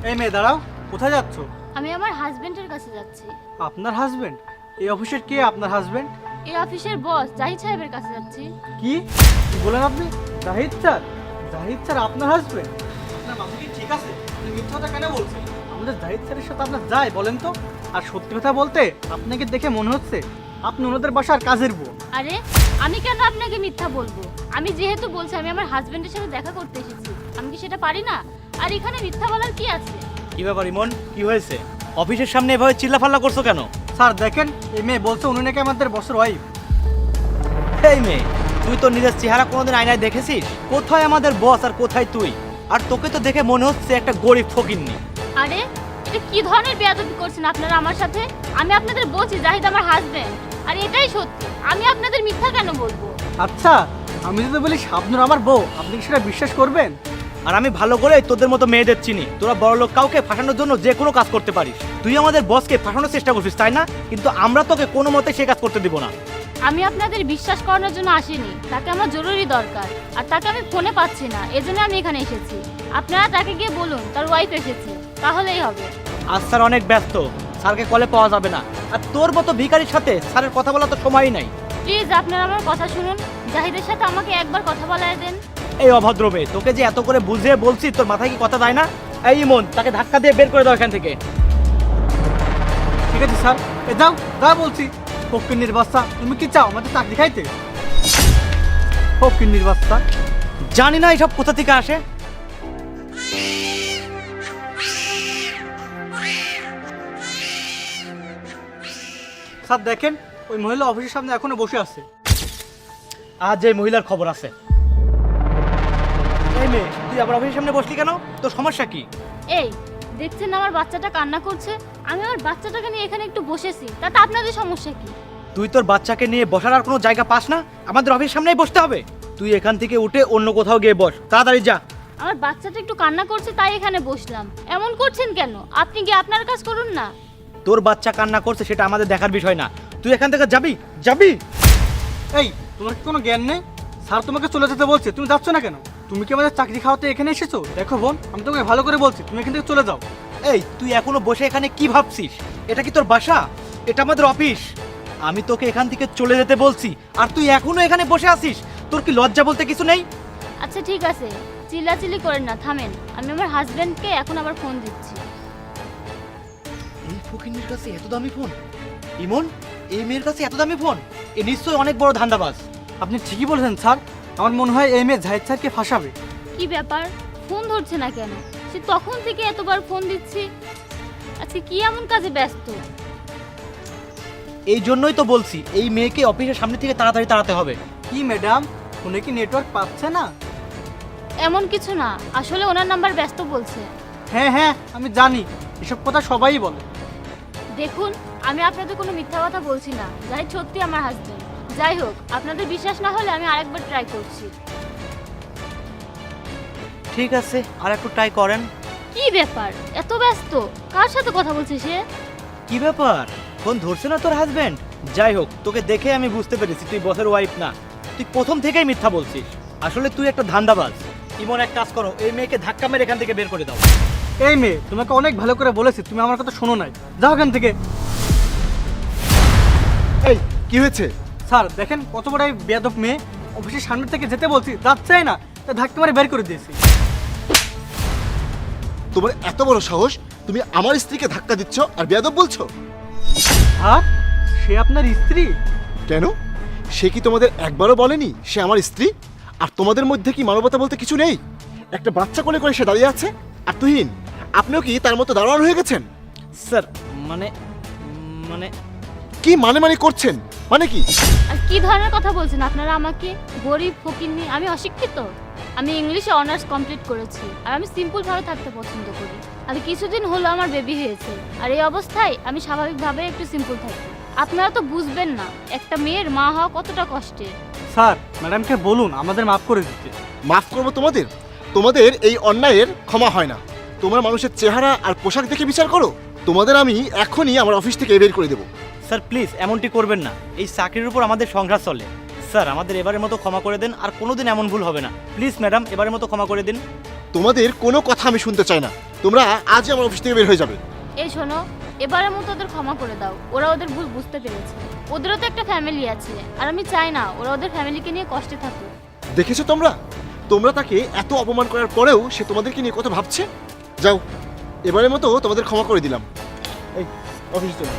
এই মেয়ে দাঁড়াও, কোথায় যাচ্ছ? আমি আমার হাজবেন্ডের কাছে যাচ্ছি। আপনার হাজবেন্ড? এই অফিসের কে আপনার হাজবেন্ড? এই অফিসের বস জাহিদ সাহেবের কাছে যাচ্ছি। কি বলেন আপনি? জাহিদ স্যার? জাহিদ স্যার আপনার হাজবেন্ড? আপনার মাথা কি ঠিক আছে? আপনি মিথ্যা কথা কেন বলছেন? আমাদের জাহিদ স্যারের সাথে আপনার যায় বলেন তো? আর সত্যি কথা বলতে আপনাকে দেখে মনে হচ্ছে আপনি ওনাদের বাসার কাজের বউ। আরে আমি কেন আপনাকে মিথ্যা বলবো? আমি যেহেতু বলছি আমি আমার হাজবেন্ডের সাথে দেখা করতে এসেছি, আমি কি সেটা পারি না? আর এখানে মিথ্যা বলার কি আছে? কি ব্যাপার ইমন, কি হয়েছে? অফিসের সামনে এভাবে চিল্লাফাল্লা করছো কেন? স্যার দেখেন, এই মেয়ে বলছে উনি নাকি আমাদের বসের ওয়াইফ। এই মেয়ে, তুই তো নিজের চেহারা কোনোদিন আয়নায় দেখেছিস? কোথায় আমাদের বস আর কোথায় তুই? আর তোকে তো দেখে মনে হচ্ছে একটা গরিব ফকিন্নি। আরে এটা কি ধরনের বেয়াদবি করছেন আপনারা আমার সাথে? আমি আপনাদের বলছি জাহিদ আমার হাজবেন্ড, আর এটাই সত্যি। আমি আপনাদের মিথ্যা কেন বলবো? আচ্ছা, আমি যদি বলি শাবনূর আমার বউ, আপনি কি সেটা বিশ্বাস করবেন? আর আমি ভালো করে তোদের মতো মেয়েদের চিনি, তোরা বড়লোক কাউকে ফাঁসানোর জন্য যে কোনো কাজ করতে পারিস। তুই আমাদের বসকে ফাঁসানোর চেষ্টা করছিস, তাই না? কিন্তু আমরা তোকে কোনো মতে সে কাজ করতে দিব না। আমি আপনাদের বিশ্বাস করানোর জন্য আসিনি, তাকে আমার জরুরি দরকার, আর তাকে আমি ফোনে পাচ্ছি না, এজন্য আমি এখানে এসেছি। আপনারা তাকে গিয়ে বলুন তার ওয়াইফ এসেছে, তাহলেই হবে। আজ স্যার অনেক ব্যস্ত, স্যারকে কলে পাওয়া যাবে না। আর তোর মতো ভিখারির সাথে স্যারের কথা বলা তো সময়ই নাই। প্লিজ আপনারা আমার কথা শুনুন, জাহিদের সাথে আমাকে একবার কথা বলায় দেন। এই অভদ্র মেয়ে, তোকে যে এত করে বুঝিয়ে বলছি, তোর মাথায় কি কথা যায় না? এই ইমন, তাকে ধাক্কা দিয়ে বের করে দাও এখান থেকে। ঠিক আছে স্যার, এ যাও যা বলছি। ফকিন্নির বাচ্চা, তুমি কি চাও আমাদের চাকরি খাইতে? ফকিন্নির বাচ্চা। জানি না এসব কোথা থেকে আসে। স্যার দেখেন, ওই মহিলা অফিসের সামনে এখনো বসে আছে। আজ এই মহিলার খবর আছে। এই মেয়ে, তুই আবার অফিসের সামনে বসলি কেন? তোর সমস্যা কি? এই দেখছেন না আমার বাচ্চাটা কান্না করছে, আমি আমার বাচ্চাটাকে নিয়ে এখানে একটু বসেছি, তাতে আপনাদের সমস্যা কি? তুই তোর বাচ্চাকে নিয়ে বসার আর কোনো জায়গা পাস না? আমাদের অফিসের সামনেই বসতে হবে? তুই এখান থেকে উঠে অন্য কোথাও গিয়ে বস, তাড়াতাড়ি যা। আমার বাচ্চাটা একটু কান্না করছে তাই এখানে বসলাম। এমন করছেন কেন? আপনি গিয়ে আপনার কাজ করুন না। তোর বাচ্চা কান্না করছে সেটা আমাদের দেখার বিষয় না। তুই এখান থেকে যাবি যাবি। এই, তোমার কি কোনো জ্ঞান নেই? স্যার তোমাকে চলে যেতে বলছে, তুমি যাচ্ছ না কেন? তুমি কি আমাদের চাকরি খাওয়াতে এখানে এসেছো? দেখো বোন, আমি তোমাকে ভালো করে বলছি, তুমি এখান থেকে চলে যাও। এই, তুই এখনো বসে এখানে কি ভাবছিস? এটা কি তোর বাসা? এটা আমাদের অফিস। আমি তোকে এখান থেকে চলে যেতে বলছি, আর তুই এখনো এখানে বসে আছিস। তোর কি লজ্জা বলতে কিছু নেই? আচ্ছা ঠিক আছে, চিল্লাচিল্লি করেন না, থামেন। আমি আমার হাজবেন্ডকে এখন আবার ফোন দিচ্ছি। এই ফকিন্নির কাছে এত দামি ফোন? ইমন, এই মেয়ের কাছে এত দামি ফোন? এ নিশ্চয়ই অনেক বড় ধান্দাবাজ। আপনি ঠিকই বলেছেন স্যার, আমার মনে হয় এই মেয়ে জাহিদ স্যারকে ফাঁসাবে। কি ব্যাপার, ফোন ধরছে না কেন? সে তখন থেকে এতবার ফোন দিচ্ছি। আচ্ছা কি এমন কাজে ব্যস্ত? এই জন্যই তো বলছি এই মেয়েকে অফিসের সামনে থেকে তাড়াতাড়ি তাড়াতে হবে। কি ম্যাডাম, ফোনে কি নেটওয়ার্ক পাচ্ছে না? এমন কিছু না, আসলে ওনার নাম্বার ব্যস্ত বলছে। হ্যাঁ হ্যাঁ, আমি জানি, এসব কথা সবাই বলে। দেখুন, আমি আপনাদের কোনো মিথ্যা কথা বলছি না, যাই সত্যি আমার হাজবেন্ড। যাই হোক, আপনাদের বিশ্বাস না হলে আমি আরেকবার ট্রাই করছি। ঠিক আছে, আর একটু ট্রাই করেন। কি ব্যাপার, এত ব্যস্ত? কার সাথে কথা বলছে সে? কি ব্যাপার, ফোন ধরছে না তোর হাজবেন্ড? যাই হোক, তোকে দেখে আমি বুঝতে পেরেছি তুই বসের ওয়াইফ না। তুই প্রথম থেকেই মিথ্যা বলছিস। আসলে তুই একটা ধান্দাবাজ। ইমন, এক কাজ করো, এই মেয়েকে ধাক্কা মেরে এখান থেকে বের করে দাও। এই মেয়ে, তোমাকে অনেক ভালো করে বলেছি, তুমি আমার কথা শোনো নাই। যাও এখান থেকে। এই কি হয়েছে? স্যার দেখেন, কত বড় এই বেয়াদব মেয়ে, অফিসের সামনে থেকে যেতে বলছি, যাচ্ছেই না, তা ধাক্কা মারে বের করে দিয়েছি। তোমার এত বড় সাহস, তুমি আমার স্ত্রীকে ধাক্কা দিচ্ছ আর বেয়াদব বলছো? হ্যাঁ, সে আপনার স্ত্রী? কেন, সে কি তোমাদের একবারও বলেনি সে আমার স্ত্রী? আর তোমাদের মধ্যে কি মানবতা বলতে কিছু নেই? একটা বাচ্চা কোলে করে সে দাঁড়িয়ে আছে, আর তুহিন আপনিও কি তার মতো দাঁড়ানো হয়ে গেছেন? স্যার মানে মানে কি মানে মানে করছেন? মানে কি? আর কি ধরনের কথা বলছেন আপনারা আমাকে? গরিব ফকিন্নি? আমি অশিক্ষিত? আমি ইংলিশে অনার্স কমপ্লিট করেছি, আর আমি সিম্পল ভাবে থাকতে পছন্দ করি। আর কিছুদিন হলো আমার বেবি হয়েছে, আর এই অবস্থায় আমি স্বাভাবিকভাবে একটু সিম্পল থাকি। আপনারা তো বুঝবেন না একটা মেয়ের মা হওয়া কতটা কষ্টের। স্যার, ম্যাডামকে বলুন আমাদের মাফ করে দিতে। মাফ করবো তোমাদের? তোমাদের এই অন্যায়ের ক্ষমা হয় না। তোমরা মানুষের চেহারা আর পোশাক দেখে বিচার করো। তোমাদের আমি এখনই আমার অফিস থেকে বের করে দেবো। স্যার প্লিজ এমনটি করবেন না, এই চাকরির উপর আমাদের সংঘাত চলে। স্যার আমাদের এবারের মতো ক্ষমা করে দিন, আর কোনোদিন এমন ভুল হবে না। প্লিজ ম্যাডাম, এবারের মতো ক্ষমা করে দিন। তোমাদের কোনো কথা আমি শুনতে চাই না। তোমরা আজই আমার অফিস থেকে বের হয়ে যাবে। এই শোনো, এবারের মতো ওদের ক্ষমা করে দাও, ওরা ওদের ভুল বুঝতে পেরেছে। ওদেরও তো একটা ফ্যামিলি আছে, আর আমি চাই না ওরা ওদের ফ্যামিলিকে নিয়ে কষ্টে থাকুক। দেখেছো তোমরা, তোমরা তাকে এত অপমান করার পরেও সে তোমাদেরকে নিয়ে কত ভাবছে। যাও, এবারের মতো তোমাদের ক্ষমা করে দিলাম। এই অফিস চলো।